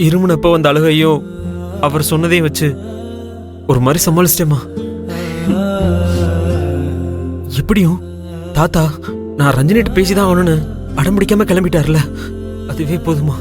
இருமுனப்ப வந்த அழுகையோ அவர் சொன்னதையும் வச்சு ஒரு மாதிரி சமாளிச்சிட்டேம்மா. எப்படியும் தாத்தா நான் ரஞ்சனிட்டு பேசிதான் ஆகணும்னு அடம்பிடிக்காம கிளம்பிட்டார்ல, அதுவே போதுமா?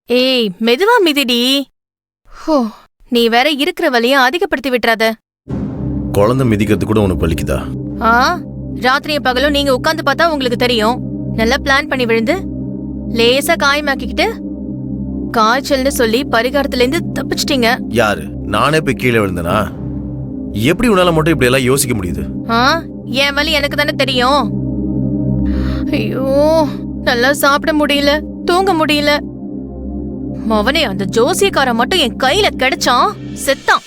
ஏய், மெதுவா மிதிடி. ஹோ, நீ வேற இருக்கிற வலிய அதிகப்படுத்தி விட்டுறாத. குழந்தை மிதிக்கிறது கூட உனக்கு வலிக்குதா? ராத்திரியும் பகலும் நீங்க உட்கார்ந்து பார்த்தா உங்களுக்கு தெரியும். நல்லா பிளான் பண்ணி விழுந்து லேசா காயமாக்கிக்கிட்டு காய்ச்சல்னு சொல்லி பரிகாரத்துல இருந்து தப்பிச்சிட்டீங்க. யாரு? நானே போய் கீழே விழுந்தனா? எப்படி உன்னால மட்டும் இப்படி எல்லாம் யோசிக்க முடியுது? என் வலி எனக்கு தானே தெரியும். ஐயோ, நல்லா சாப்பிட முடியல, தூங்க முடியல. மவனே, அந்த ஜோசியக்காரன் மட்டும் என் கையில கிடைச்சான், செத்தான்.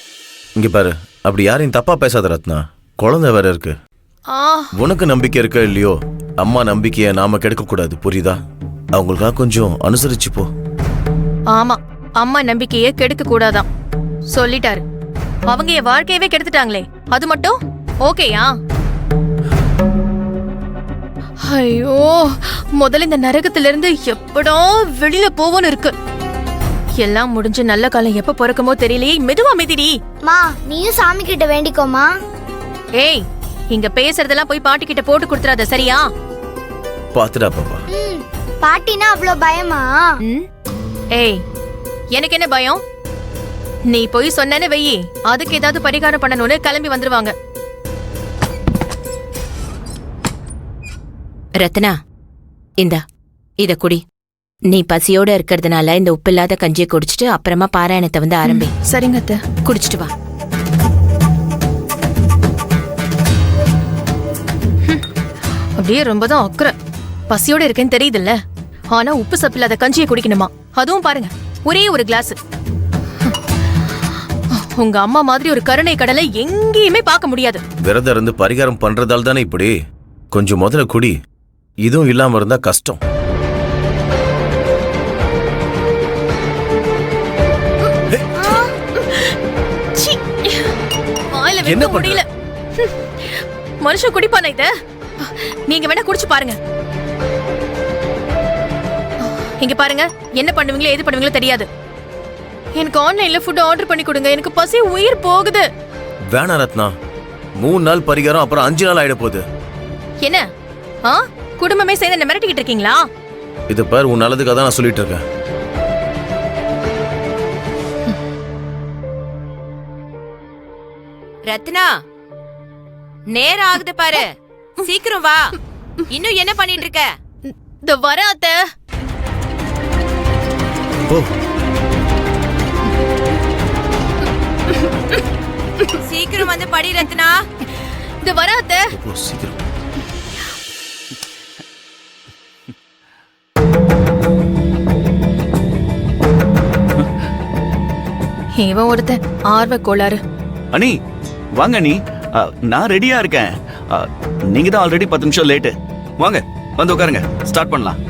இங்க பாரு, அப்படி யாரையும் தப்பா பேசாத ரத்னா. குழந்தை வேற இருக்கு. உனக்கு நம்பிக்கை இருக்க இல்லையோ, அம்மா நம்பிக்கைய நாம கெடுக்க கூடாது, புரியுதா? அவங்களுக்காக கொஞ்சம் அனுசரிச்சு போ. ஆமா, அம்மா நம்பிக்கைய கெடுக்க கூடாதான் சொல்லிட்டாரு. அவங்க என் வாழ்க்கையவே கெடுத்துட்டாங்களே, அது மட்டும் ஓகேயா? ஐயோ, முதல்ல இந்த நரகத்துல இருந்து எப்படா வெளியில போவோன்னு இருக்கு. எல்லாம் முடிஞ்சு நல்ல காலம் எப்ப பிறக்குமோ தெரியலையே. மெதுவா மிதிடி. மா, நீயும் சாமி கிட்ட வேண்டிக்கோமா. ஏய், இங்க பேசுறதெல்லாம் போய் பாட்டி கிட்ட போட்டு கொடுத்துறாத, சரியா? பாத்துடா பாப்பா. பாட்டினா அவ்வளவு பயமா? ஏய், எனக்கு என்ன பயம்? நீ போய் சொன்னேன்னு வெயி, அதுக்கு ஏதாவது பரிகாரம் பண்ணணும்னு கிளம்பி வந்துருவாங்க. ரத்னா, இந்தா இத குடி. நீ பசியோட இருக்கிறதுனால இந்த உப்பில்லாத கஞ்சியை குடிச்சிட்டு அப்புறமா பாராயணத்தை வந்து ஆரம்பி. சரிங்க அத்தை, குடிச்சிட்டு வா. அப்படியே ரொம்பதான் அக்கறை. பசியோட இருக்கேன்னு தெரியுதுல்ல, ஆனா உப்பு சப்பில்லாத கஞ்சியை குடிக்கணுமா? அதுவும் பாருங்க, ஒரே ஒரு கிளாஸ். உங்க அம்மா மாதிரி ஒரு கருணை கடலை எங்கேயுமே பார்க்க முடியாது. விரதம் இருந்து பரிகாரம் பண்றதால தானே இப்படி. கொஞ்சம் முதல்ல குடி. இதுவும் இல்லாம இருந்தா கஷ்டம். என்ன முடியல. மனுஷன் குடிப்பான இத? நீங்க வேணா குடிச்சு பாருங்க. இங்க பாருங்க, என்ன பண்ணுவீங்களோ எது பண்ணுவீங்களோ தெரியாது. எனக்கு ஆன்லைன்ல ஃபுட் ஆர்டர் பண்ணி கொடுங்க, எனக்கு பசி உயிர் போகுது. வேணா ரத்னா, 3 நாள் பரிகாரம், அப்புறம் 5 நாள் ஆயிட போகுது. என்ன குடும்பமே சேர்ந்து என்ன மிரட்டிக்கிட்டு இருக்கீங்களா? இது பாரு, உன் நல்லதுக்காக தான் நான் சொல்லிட்டு இருக்கேன். ரத்னா, நேரம் ஆகுது பாரு, சீக்கிரம் வா. இன்னும் என்ன பண்ணிட்டு இருக்க? இந்த வர அத்தை. சீக்கிரம் வந்து படி ரத்னா. இந்த வர அத்தை. சீக்கிரம். இவன் ஒருத்தன் ஆர்வ கோளாறு. அனி வாங்க அனி, நான் ரெடியா இருக்கேன். நீங்க தான் ஆல்ரெடி 10 நிமிஷம் லேட்டு. வாங்க வந்து உட்காருங்க, ஸ்டார்ட் பண்ணலாம்.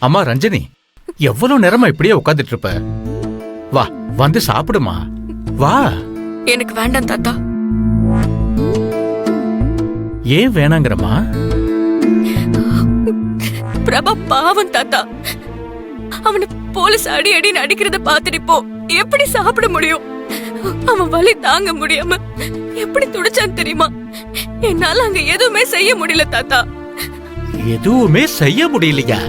அம்மா ரஞ்சனி, எவ்வளவு நேரமா இப்படியே உட்கார்ந்துட்டு இருப்ப? வா, வந்து சாப்பிடுமா. வா. எனக்கு வேண்டாம் தாத்தா. ஏன் வேணாங்கறமா? பிரபா பாவம் தாத்தா. அவனை போலீஸ் அடி அடின்னு அடிக்கிறத பாத்துட்டு போ, எப்படி சாப்பிட முடியும்? அவன் வலி தாங்க முடியாம எப்படி துடிச்சான் தெரியுமா? என்னால அங்க எதுவுமே செய்ய முடியல தாத்தா. எதுவுமே செய்ய முடியலையா?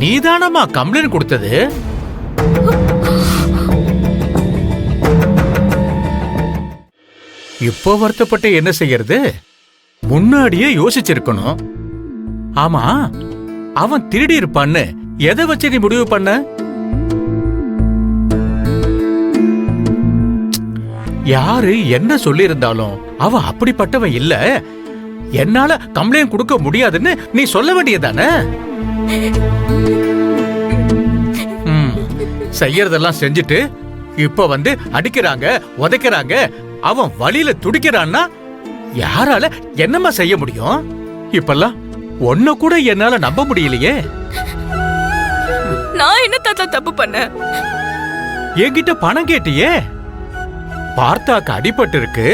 நீதானம்மா கம்ப்ளைண்ட் கொடுத்தது. இப்போ வருத்தப்பட்டு என்ன செய்யறது? முன்னாடியே யோசிச்சிருக்கணும். ஆமா, அவன் திருடி இருப்பான்னு எதை வச்சு நீ முடிவு பண்ண? யாரு என்ன சொல்லி இருந்தாலும் அவன் அப்படிப்பட்டவன் இல்ல, என்னால கம்ப்ளைண்ட் கொடுக்க முடியாதுன்னு நீ சொல்ல வேண்டியதானே? செய்யறதெல்லாம் செஞ்சுட்டு இப்ப வந்து அடிக்கிறாங்க, உதைக்கிறாங்க, அவன் வழியில துடிக்கிறான்னா யாரால என்னமா செய்ய முடியும்? இப்பெல்லாம் ஒன்ன கூட என்னால நம்ப முடியலையே. நான் என்ன தாத்தா தப்பு பண்ணேன்? என்கிட்ட பணம் கேட்டியே. பார்த்தாக்கு அடிபட்டு இருக்கு,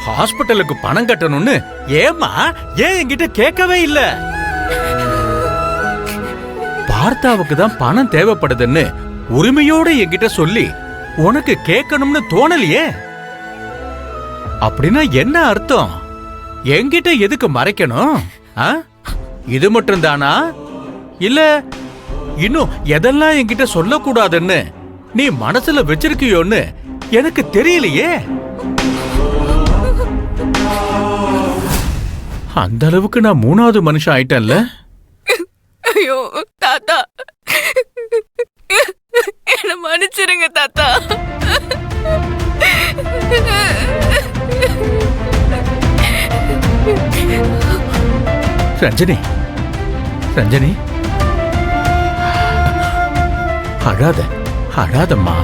ஹாஸ்பிட்டலுக்கு பணம் கட்டணும்னு. ஏமா ஏன் என்கிட்ட கேட்கவே இல்ல? பார்த்தாவுக்கு தான் பணம் தேவைப்படுதுன்னு உரிமையோட என்கிட்ட சொல்லி உனக்கு கேட்கணும்னு தோணலையே. அப்படின்னா என்ன அர்த்தம்? என்கிட்ட எதுக்கு மறைக்கணும்? இது மட்டும் தானா, இல்ல இன்னும் எதெல்லாம் என்கிட்ட சொல்லக்கூடாதுன்னு நீ மனசுல வச்சிருக்கியோன்னு எனக்கு தெரியலையே. அந்த அளவுக்கு நான் மூணாவது மனுஷன் ஆயிட்டேன்ல. ஐயோ தாத்தா, என்ன மன்னிச்சிருங்க தாத்தா. ரஞ்சனி, ரஞ்சனி, அழாத, அழாதம்மா.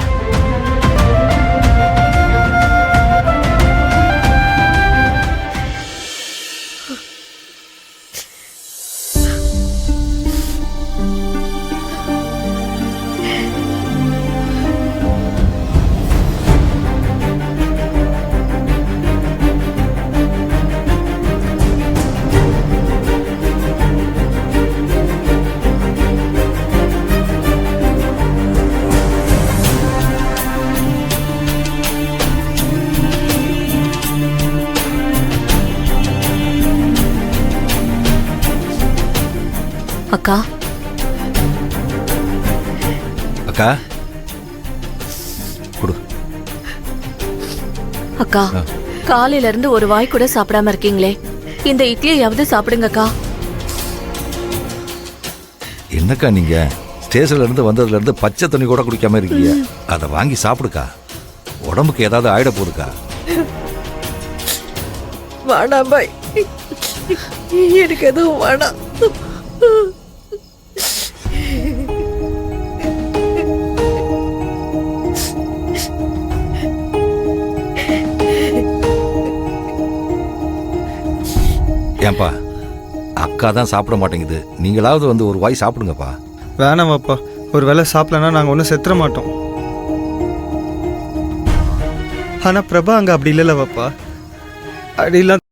அக்கா, அக்கா குடு. அக்கா, காலையில இருந்து ஒரு வாய் கூட சாப்பிடாம இருக்கீங்களே, இந்த இட்லியாவது சாப்பிடுங்கக்கா. என்னக்கா நீங்க ஸ்டேஷன்ல இருந்து வந்ததுல இருந்து பச்சை தண்ணி கூட குடிக்காம இருக்கீங்க. அதை வாங்கி சாப்பிடுக்கா, உடம்புக்கு ஏதாவது ஆயிட போகுதுக்கா. வேணாம் பாய், எனக்கு எதுவும் வேணாம். ஏன்பா, அக்கா தான் சாப்பிட மாட்டேங்குது, நீங்களாவது வந்து ஒரு வாய் சாப்பிடுங்கப்பா. வேணாமாப்பா, ஒரு வேளை சாப்பிடலன்னா நாங்கள் ஒன்றும் செத்துற மாட்டோம். ஆனால் பிரபா அங்கே அப்படி இல்லைல்லவாப்பா, அப்படிலாம்